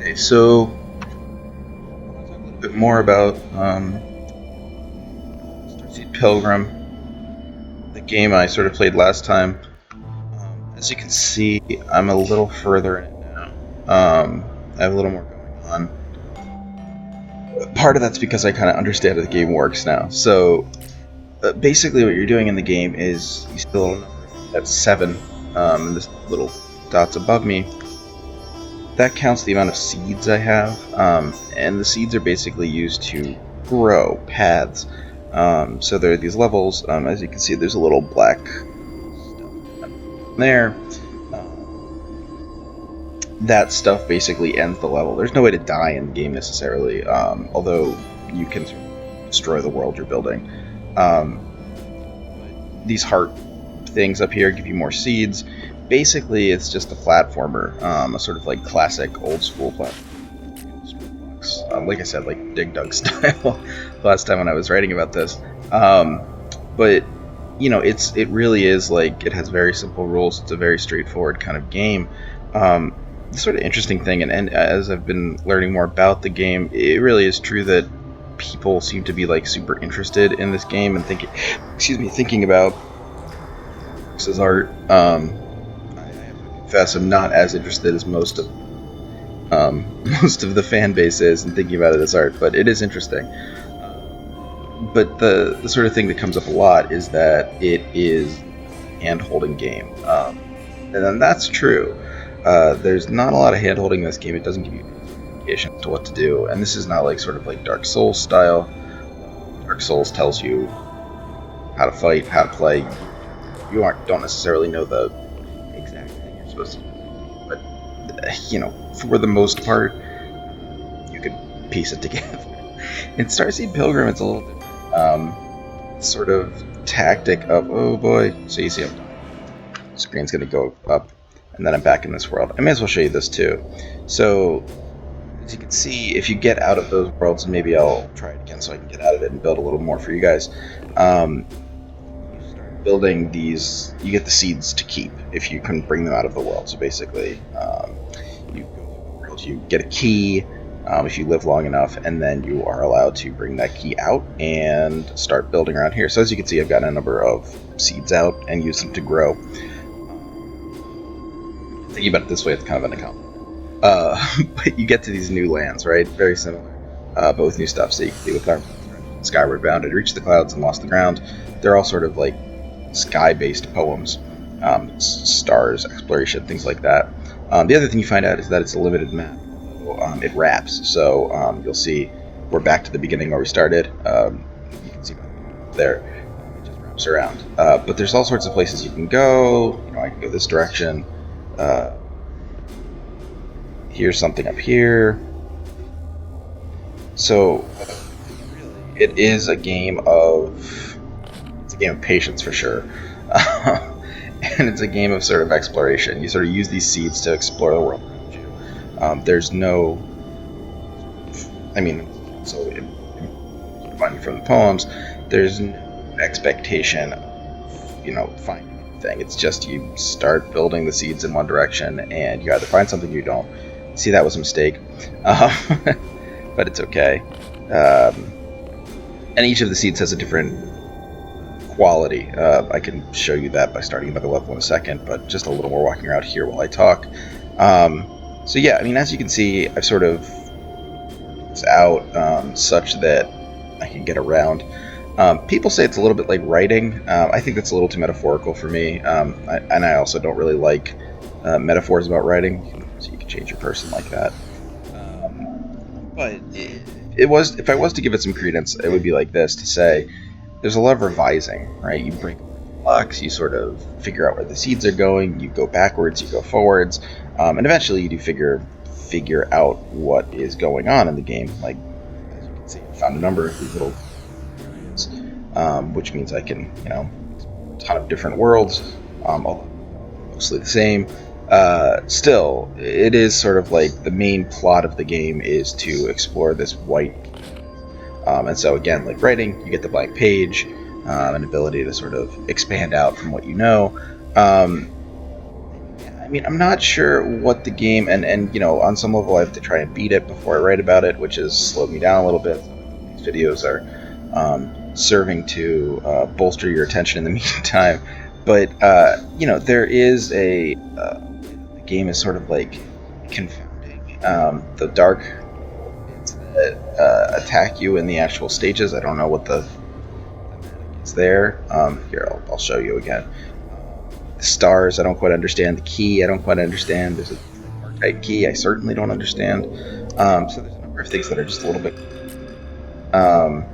Okay, so a bit more about Starseed Pilgrim, the game I sort of played last time. As you can see, I'm a little further in it now. I have a little more going on. Part of that's because I kind of understand how the game works now. So basically, what you're doing in the game is you see the little number that's 7, and this little dots above me. That counts the amount of seeds I have, and the seeds are basically used to grow paths. So there are these levels. As you can see, there's a little black stuff there. That stuff basically ends the level. There's no way to die in the game necessarily, although you can sort of destroy the world you're building. These heart things up here give you more seeds. Basically, it's just a platformer, a sort of like classic old school platform. Like I said, like Dig Dug style. Last time when I was writing about this, but you know, it really is like it has very simple rules. It's a very straightforward kind of game. The sort of interesting thing, and as I've been learning more about the game, it really is true that people seem to be like super interested in this game and thinking about this as art. I have to confess, I'm not as interested as most of the fan base is in thinking about it as art, but it is interesting. But the sort of thing that comes up a lot is that it is a hand-holding game, and then that's true. There's not a lot of hand-holding in this game. It doesn't give you indication to what to do, and this is not like sort of like Dark Souls style. Dark Souls tells you how to fight, how to play. You don't necessarily know the exact thing you're supposed to do, but you know, for the most part, you can piece it together. In Starseed Pilgrim, it's a little different. Sort of tactic of, oh boy, so you see I'm dying. Screen's gonna go up, and then I'm back in this world. I may as well show you this too. So, as you can see, if you get out of those worlds, and maybe I'll try it again so I can get out of it and build a little more for you guys. You start building these, you get the seeds to keep if you can bring them out of the world. So basically, you go through the world, you get a key. If you live long enough, and then you are allowed to bring that key out and start building around here. So as you can see, I've gotten a number of seeds out and used them to grow. Thinking about it this way, it's kind of an account. But you get to these new lands, right? Very similar, but with new stuff. So you can see with our Skyward Bounded, reached the clouds and lost the ground. They're all sort of like sky-based poems, stars, exploration, things like that. The other thing you find out is that it's a limited map. It wraps, so you'll see we're back to the beginning where we started. You can see there, it just wraps around. But there's all sorts of places you can go. You know, I can go this direction. Here's something up here. So it is a game of patience for sure. And it's a game of sort of exploration. You sort of use these seeds to explore the world. There's no, I mean, so finding from the poems, there's no expectation of, you know, finding anything. It's just you start building the seeds in one direction, and you either find something or you don't. See, that was a mistake, but it's okay. And each of the seeds has a different quality. I can show you that by starting by the level in a second, but just a little more walking around here while I talk. So yeah, I mean, as you can see, I've sort of it's out such that I can get around. People say it's a little bit like writing. I think that's a little too metaphorical for me, and I also don't really like metaphors about writing. So you can change your person like that. But if I was to give it some credence, it would be like this: to say, there's a lot of revising, right? You break blocks, you sort of figure out where the seeds are going, you go backwards, you go forwards, and eventually you do figure out what is going on in the game. Like, as you can see, I found a number of these little areas, which means I can, you know, a ton of different worlds, all mostly the same. Still, it is sort of like the main plot of the game is to explore this white. And so again, like writing, you get the blank page, an ability to sort of expand out from what you know. Yeah, I mean, I'm not sure what the game, and you know, on some level I have to try and beat it before I write about it, which has slowed me down a little bit. These videos are serving to bolster your attention in the meantime. But, you know, there is the game is sort of like confounding. The dark bits that attack you in the actual stages, I don't know what the thematic is there. Here, I'll show you again. The stars, I don't quite understand. The key, I don't quite understand. There's a type key, I certainly don't understand. So there's a number of things that are just a little bit. Um,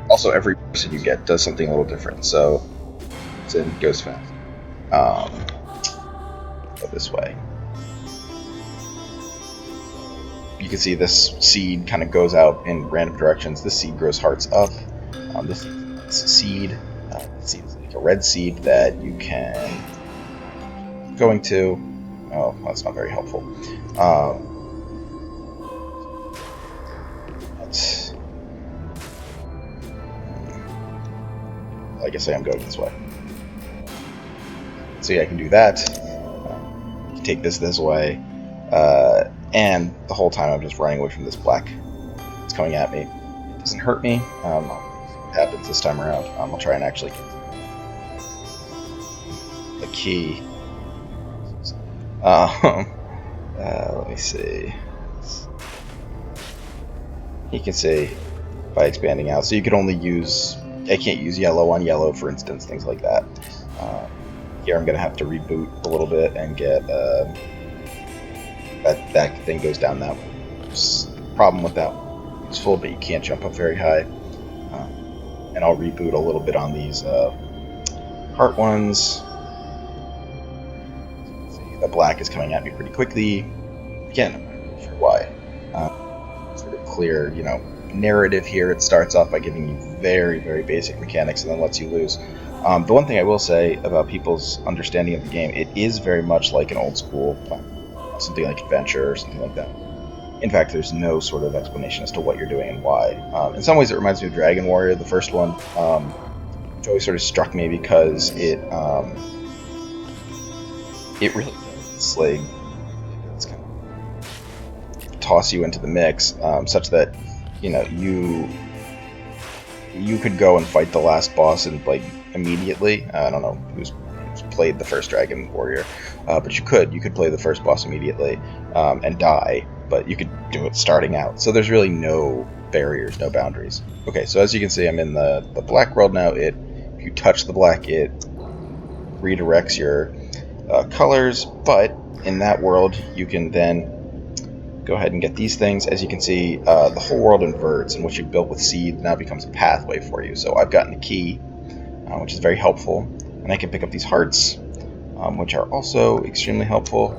Also, every person you get does something a little different, so it goes fast. Go this way. You can see this seed kind of goes out in random directions. This seed grows hearts up. This seed, this seed is like a red seed that you can going to. Oh, that's not very helpful. Like I say, I'm going this way. So yeah, I can do that. Take this way, and the whole time I'm just running away from this black. It's coming at me. It doesn't hurt me. I'll see what happens this time around. I'll try and actually get the key. Let me see. You can see by expanding out. So you could only use. I can't use yellow on yellow, for instance, things like that. Here I'm going to have to reboot a little bit and get that thing goes down that way. There's a problem with that one. It's full, but you can't jump up very high. And I'll reboot a little bit on these heart ones. See, the black is coming at me pretty quickly. Again, I'm not really sure why. Sort of clear, you know, narrative here. It starts off by giving you very, very basic mechanics and then lets you lose. The one thing I will say about people's understanding of the game, it is very much like an old school platform, something like Adventure or something like that. In fact, there's no sort of explanation as to what you're doing and why. In some ways, it reminds me of Dragon Warrior, the first one, which always sort of struck me because it really does. It's like it's kind of toss you into the mix, such that you know you could go and fight the last boss and like immediately. I don't know who's played the first Dragon Warrior, but you could play the first boss immediately and die, but you could do it starting out. So there's really no barriers, no boundaries. Okay, so as you can see, I'm in the black world now. If you touch the black, it redirects your colors, but in that world you can then go ahead and get these things. As you can see, the whole world inverts, and what you've built with seed now becomes a pathway for you. So I've gotten a key, which is very helpful, and I can pick up these hearts, which are also extremely helpful.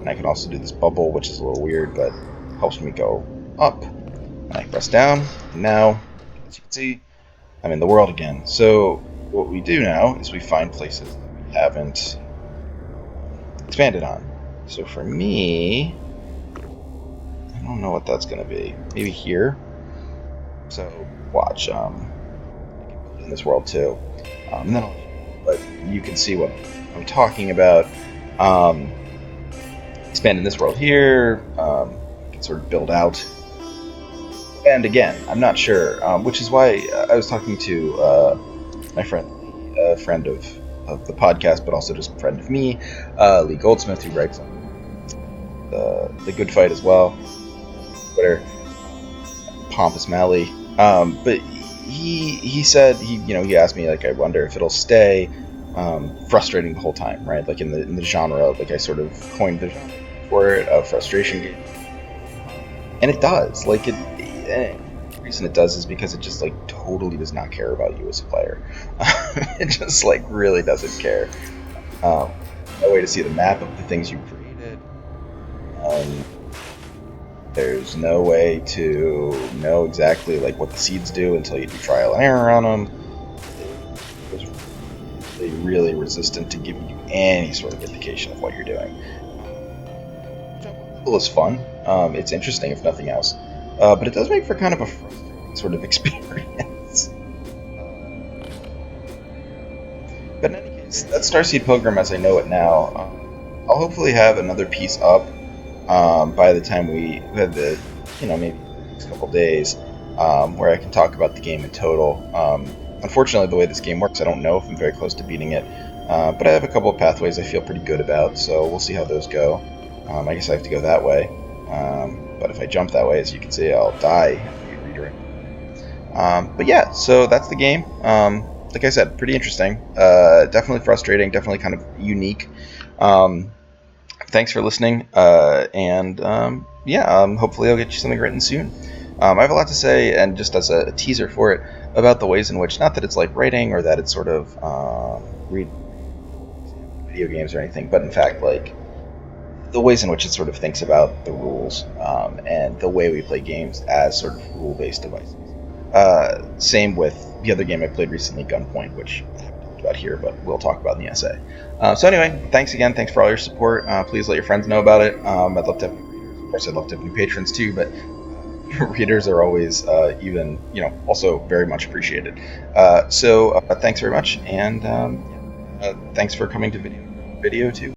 And I can also do this bubble, which is a little weird, but helps me go up. And I press down, and now, as you can see, I'm in the world again. So what we do now is we find places that we haven't expanded on. So for me, I don't know what that's going to be. Maybe here. So watch. I can build in this world too. And then but you can see what I'm talking about. Expand in this world here. You can sort of build out. And again, I'm not sure, which is why I was talking to my friend, a friend of the podcast, but also just a friend of me, Lee Goldsmith, who writes on the Good Fight as well. Twitter, Pompous Mally. But he said he asked me, like, I wonder if it'll stay frustrating the whole time, right? Like in the genre, like I sort of coined the genre for it, a frustration game, and it does. Like the reason it does is because it just like totally does not care about you as a player. It just like really doesn't care. No way to see the map of the things you created. There's no way to know exactly like what the seeds do until you do trial and error on them. It's really resistant to giving you any sort of indication of what you're doing. Which is fun. It's interesting if nothing else, but it does make for kind of a frustrating sort of experience. But in any case, that's Starseed Pilgrim as I know it now. I'll hopefully have another piece up by the time we have the, maybe the next couple days, where I can talk about the game in total. Unfortunately, the way this game works, I don't know if I'm very close to beating it, but I have a couple of pathways I feel pretty good about, so we'll see how those go. I guess I have to go that way, but if I jump that way, as you can see, I'll die. But yeah, so that's the game. Like I said, pretty interesting. Definitely frustrating. Definitely kind of unique. Um, Thanks for listening, and yeah, hopefully I'll get you something written soon. I have a lot to say, and just as a teaser for it, about the ways in which, not that it's like writing or that it's sort of read video games or anything, but in fact, like the ways in which it sort of thinks about the rules and the way we play games as sort of rule-based devices. Same with the other game I played recently, Gunpoint, which I haven't talked about here, but we'll talk about in the essay. So anyway, thanks again. Thanks for all your support. Please let your friends know about it. I'd love to have new readers. Of course, I'd love to have new patrons too, but readers are always even, also very much appreciated. So thanks very much, and thanks for coming to video too.